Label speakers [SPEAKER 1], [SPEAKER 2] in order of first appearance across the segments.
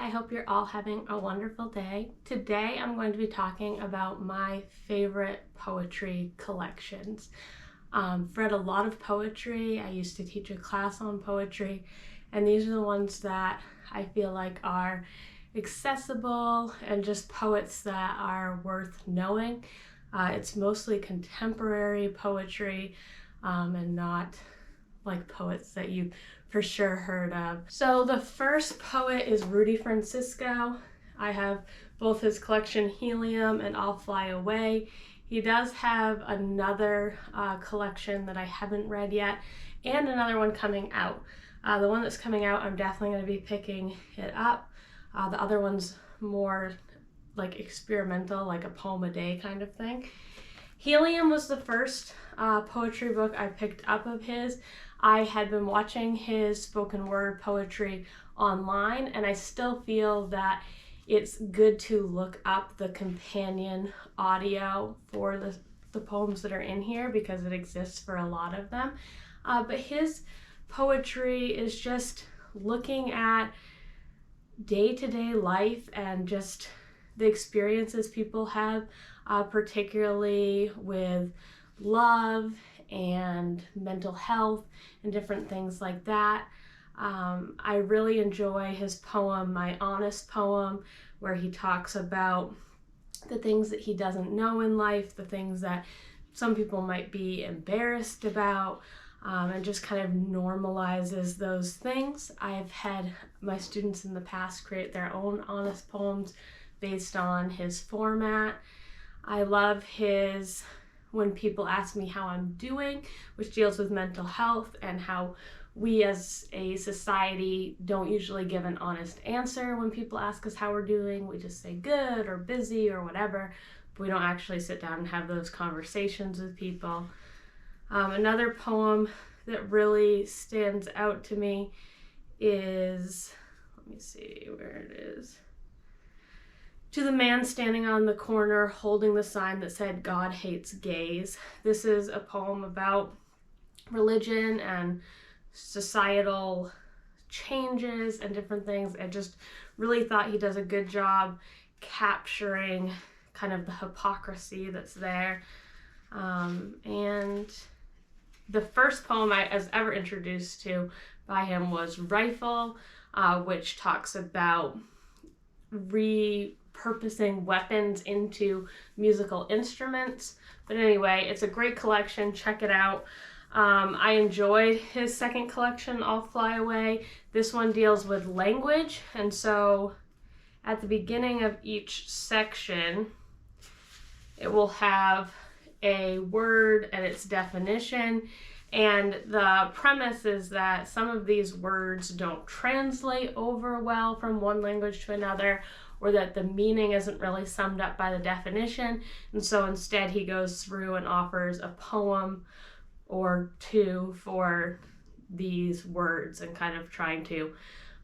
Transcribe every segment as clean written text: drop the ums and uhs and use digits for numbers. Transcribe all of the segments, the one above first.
[SPEAKER 1] I hope you're all having a wonderful day. Today I'm going to be talking about my favorite poetry collections. I've read a lot of poetry. I used to teach a class on poetry, and these are the ones that I feel like are accessible and just poets that are worth knowing. It's mostly contemporary poetry and not like poets that you for sure heard of. So the first poet is Rudy Francisco. I have both his collection Helium and I'll Fly Away. He does have another collection that I haven't read yet and another one coming out. The one that's coming out, I'm definitely going to be picking it up. The other one's more like experimental, like a poem a day kind of thing. Helium was the first poetry book I picked up of his. I had been watching his spoken word poetry online, and I still feel that it's good to look up the companion audio for the poems that are in here because it exists for a lot of them. But his poetry is just looking at day-to-day life and just the experiences people have, particularly with love and mental health and different things like that. I really enjoy his poem, My Honest Poem, where he talks about the things that he doesn't know in life, the things that some people might be embarrassed about, and just kind of normalizes those things. I've had my students in the past create their own honest poems based on his format. I love his When People Ask Me How I'm Doing, which deals with mental health and how we as a society don't usually give an honest answer when people ask us how we're doing. We just say good or busy or whatever, but we don't actually sit down and have those conversations with people. Another poem that really stands out to me is, let me see where it is. To the man standing on the corner holding the sign that said, God hates gays. This is a poem about religion and societal changes and different things. I just really thought he does a good job capturing kind of the hypocrisy that's there. And the first poem I was ever introduced to by him was Rifle, which talks about repurposing weapons into musical instruments. But anyway, it's a great collection. Check it out. I enjoyed his second collection, I'll Fly Away. This one deals with language, and so at the beginning of each section, it will have a word and its definition, and the premise is that some of these words don't translate over well from one language to another, or that the meaning isn't really summed up by the definition, and so instead he goes through and offers a poem or two for these words and kind of trying to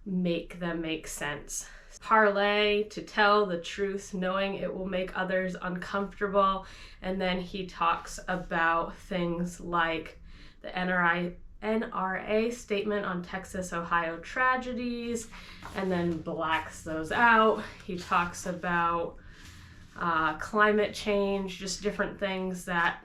[SPEAKER 1] make them make sense. Parlay, to tell the truth, knowing it will make others uncomfortable. And then he talks about things like the NRA statement on Texas, Ohio tragedies, and then blacks those out. He talks about climate change, just different things that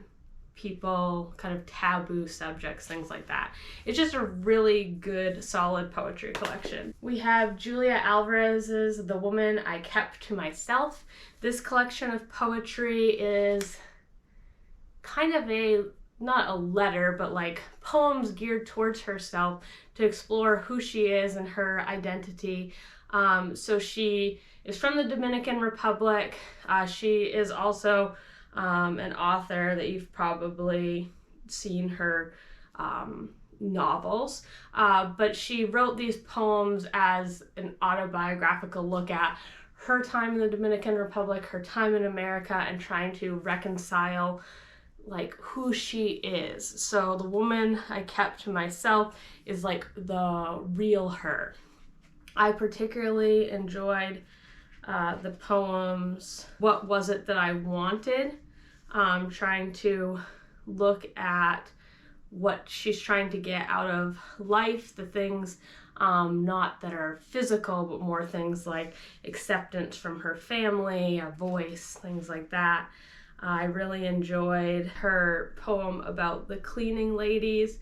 [SPEAKER 1] people, kind of taboo subjects, things like that. It's just a really good, solid poetry collection. We have Julia Alvarez's The Woman I Kept to Myself. This collection of poetry is kind of not a letter, but like poems geared towards herself to explore who she is and her identity. So she is from the Dominican Republic. She is also an author that you've probably seen her novels, but she wrote these poems as an autobiographical look at her time in the Dominican Republic, her time in America, and trying to reconcile like who she is. So The Woman I Kept to Myself is like the real her. I particularly enjoyed the poems What Was It That I Wanted, trying to look at what she's trying to get out of life, the things not that are physical, but more things like acceptance from her family, a voice, things like that. I really enjoyed her poem about the cleaning ladies,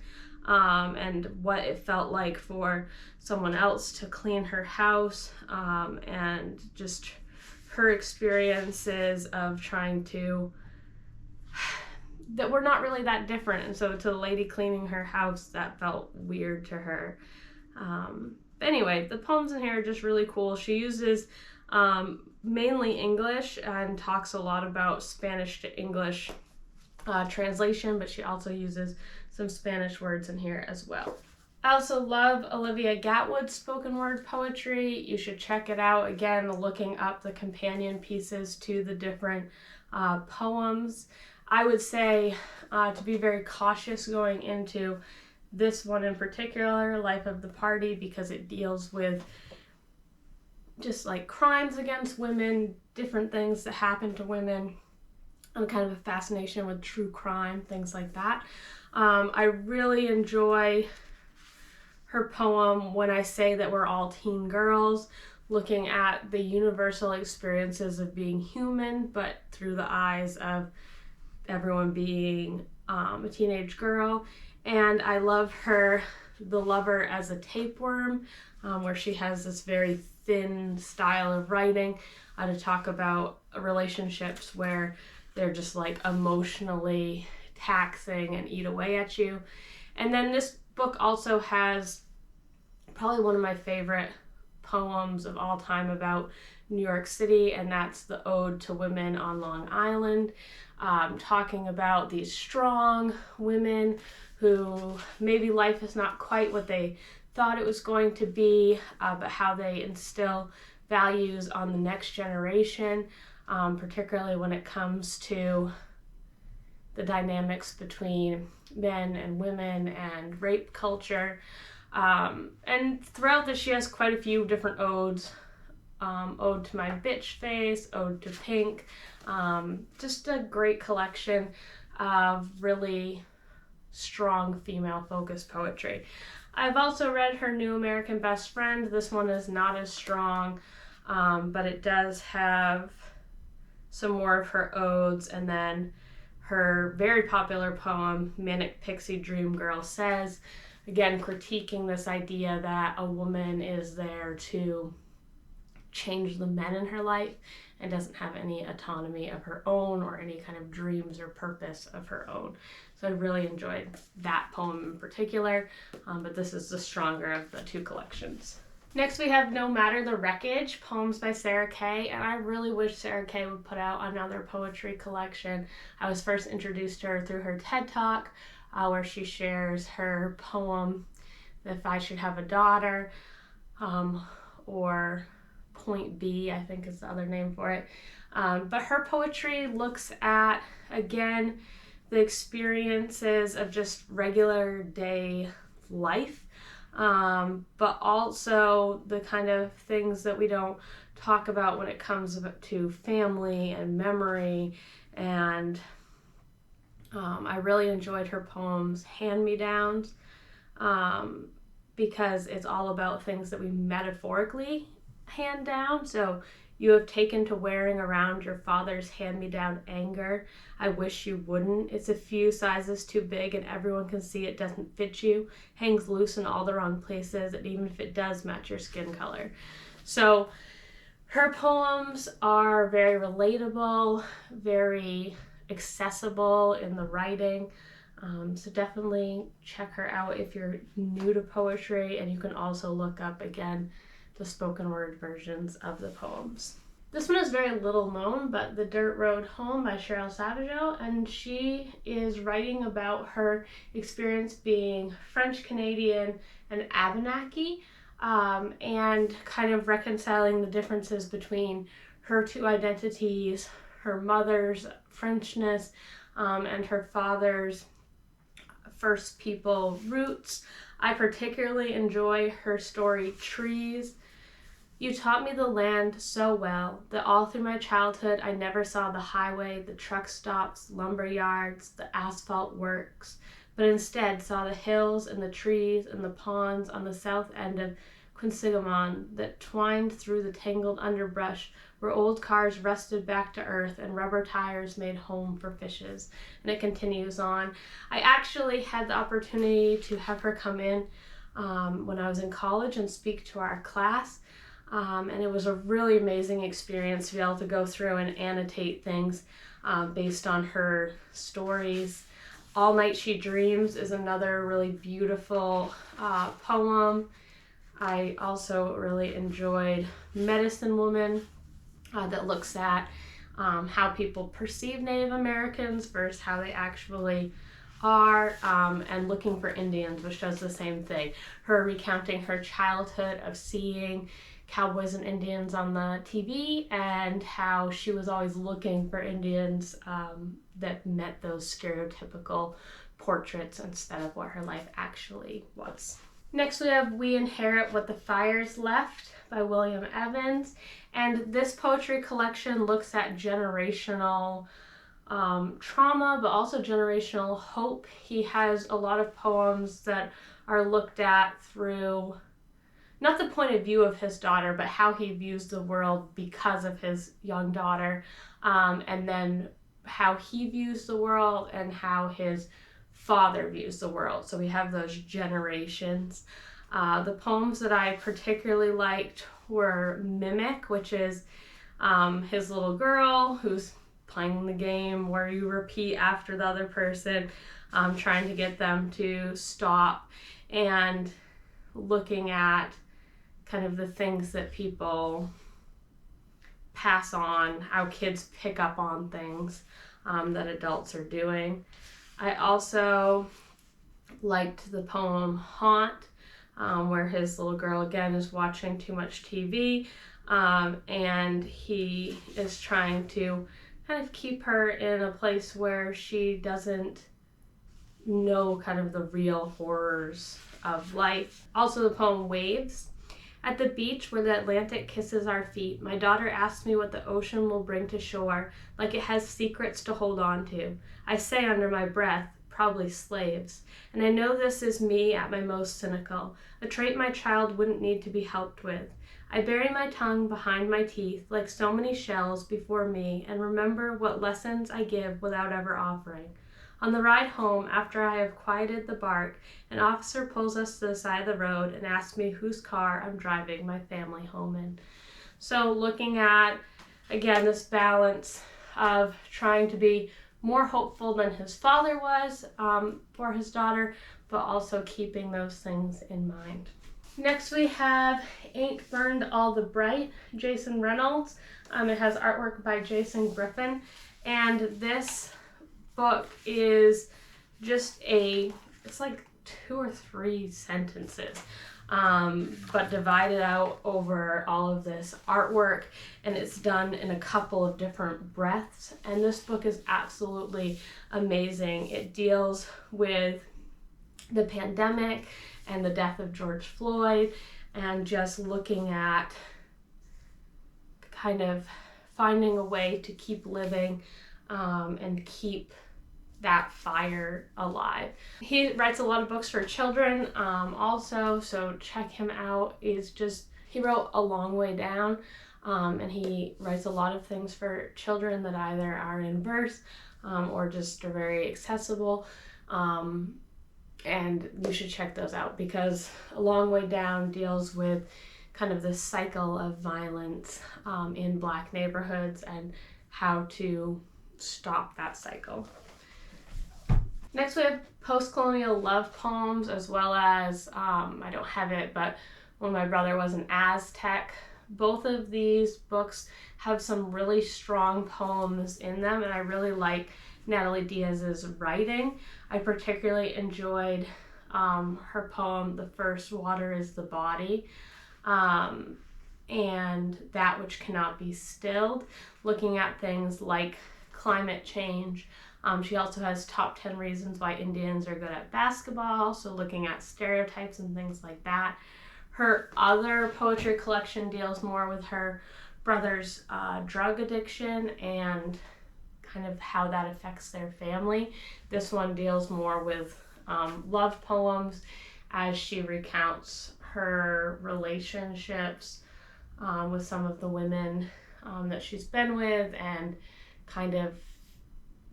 [SPEAKER 1] and what it felt like for someone else to clean her house, and just her experiences of trying to, that we're not really that different. And so to the lady cleaning her house, that felt weird to her. But anyway, the poems in here are just really cool. She uses mainly English and talks a lot about Spanish to English translation, but she also uses some Spanish words in here as well. I also love Olivia Gatwood's spoken word poetry. You should check it out. Again, looking up the companion pieces to the different poems. I would say to be very cautious going into this one in particular, Life of the Party, because it deals with just like crimes against women, different things that happen to women, and kind of a fascination with true crime, things like that. I really enjoy her poem, When I Say That We're All Teen Girls, looking at the universal experiences of being human, but through the eyes of everyone being a teenage girl. And I love her, The Lover as a Tapeworm, where she has this very thin style of writing to talk about relationships where they're just like emotionally taxing and eat away at you. And then this book also has probably one of my favorite poems of all time about New York City, and that's the Ode to Women on Long Island, talking about these strong women who maybe life is not quite what they thought it was going to be, but how they instill values on the next generation, particularly when it comes to the dynamics between men and women and rape culture. And throughout this, she has quite a few different odes. Ode to My Bitch Face, Ode to Pink. Just a great collection of really strong female-focused poetry. I've also read her New American Best Friend. This one is not as strong, but it does have some more of her odes, and then her very popular poem, Manic Pixie Dream Girl Says, again critiquing this idea that a woman is there to change the men in her life and doesn't have any autonomy of her own or any kind of dreams or purpose of her own. So I really enjoyed that poem in particular, but this is the stronger of the two collections. Next we have No Matter the Wreckage, poems by Sarah Kay, and I really wish Sarah Kay would put out another poetry collection. I was first introduced to her through her TED Talk, where she shares her poem, If I Should Have a Daughter, or Point B, I think is the other name for it. But her poetry looks at, again, the experiences of just regular day life, but also the kind of things that we don't talk about when it comes to family and memory. And I really enjoyed her poems Hand-Me-Downs, because it's all about things that we metaphorically hand down. So you have taken to wearing around your father's hand-me-down anger. I wish you wouldn't. It's a few sizes too big and everyone can see it doesn't fit you. Hangs loose in all the wrong places, and even if it does match your skin color. So her poems are very relatable, very accessible in the writing. So definitely check her out if you're new to poetry, and you can also look up, again, the spoken word versions of the poems. This one is very little known, but The Dirt Road Home by Cheryl Savageau, and she is writing about her experience being French Canadian and Abenaki, and kind of reconciling the differences between her two identities, her mother's Frenchness, and her father's First People roots. I particularly enjoy her story Trees. You taught me the land so well that all through my childhood I never saw the highway, the truck stops, lumber yards, the asphalt works, but instead saw the hills and the trees and the ponds on the south end of Quinsigamon that twined through the tangled underbrush where old cars rusted back to earth and rubber tires made home for fishes. And it continues on. I actually had the opportunity to have her come in when I was in college and speak to our class. And it was a really amazing experience to be able to go through and annotate things based on her stories. All Night She Dreams is another really beautiful poem. I also really enjoyed Medicine Woman that looks at how people perceive Native Americans versus how they actually are, and Looking for Indians, which does the same thing. Her recounting her childhood of seeing cowboys and Indians on the TV and how she was always looking for Indians that met those stereotypical portraits instead of what her life actually was. Next we have We Inherit What the Fires Left by William Evans, and this poetry collection looks at generational trauma, but also generational hope. He has a lot of poems that are looked at through not the point of view of his daughter, but how he views the world because of his young daughter, and then how he views the world and how his father views the world. So we have those generations. The poems that I particularly liked were Mimic, which is his little girl who's playing the game where you repeat after the other person, trying to get them to stop, and looking at kind of the things that people pass on, how kids pick up on things that adults are doing. I also liked the poem Haunt, where his little girl again is watching too much TV, and he is trying to kind of keep her in a place where she doesn't know kind of the real horrors of life. Also the poem Waves. At the beach where the Atlantic kisses our feet, my daughter asks me what the ocean will bring to shore, like it has secrets to hold on to. I say under my breath, probably slaves. And I know this is me at my most cynical, a trait my child wouldn't need to be helped with. I bury my tongue behind my teeth like so many shells before me and remember what lessons I give without ever offering. On the ride home, after I have quieted the bark, an officer pulls us to the side of the road and asks me whose car I'm driving my family home in. So looking at, again, this balance of trying to be more hopeful than his father was for his daughter, but also keeping those things in mind. Next we have Ain't Burned All the Bright, Jason Reynolds. It has artwork by Jason Griffin, and this book is just it's like 2 or 3 sentences, but divided out over all of this artwork, and it's done in a couple of different breaths, and this book is absolutely amazing. It deals with the pandemic and the death of George Floyd, and just looking at kind of finding a way to keep living and keep that fire alive. He writes a lot of books for children also, so check him out. He wrote A Long Way Down, and he writes a lot of things for children that either are in verse or just are very accessible, and you should check those out because A Long Way Down deals with kind of this cycle of violence in Black neighborhoods and how to stop that cycle. Next we have post-colonial love poems, as well as, I don't have it, but when my brother was an Aztec. Both of these books have some really strong poems in them, and I really like Natalie Diaz's writing. I particularly enjoyed her poem, The First Water is the Body, and That Which Cannot Be Stilled, looking at things like climate change. She also has Top 10 Reasons Why Indians Are Good at Basketball, so looking at stereotypes and things like that. Her other poetry collection deals more with her brother's drug addiction and kind of how that affects their family. This one deals more with love poems as she recounts her relationships with some of the women that she's been with, and kind of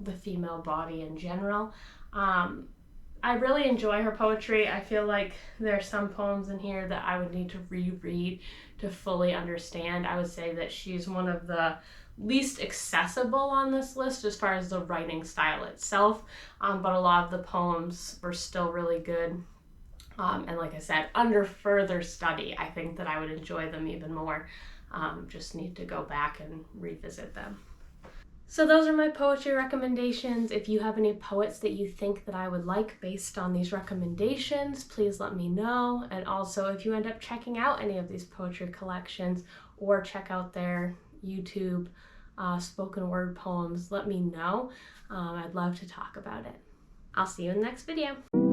[SPEAKER 1] the female body in general. I really enjoy her poetry. I feel like there's some poems in here that I would need to reread to fully understand. I would say that she's one of the least accessible on this list as far as the writing style itself, but a lot of the poems were still really good. And like I said, under further study, I think that I would enjoy them even more. Just need to go back and revisit them. So those are my poetry recommendations. If you have any poets that you think that I would like based on these recommendations, please let me know. And also, if you end up checking out any of these poetry collections or check out their YouTube spoken word poems, let me know. I'd love to talk about it. I'll see you in the next video.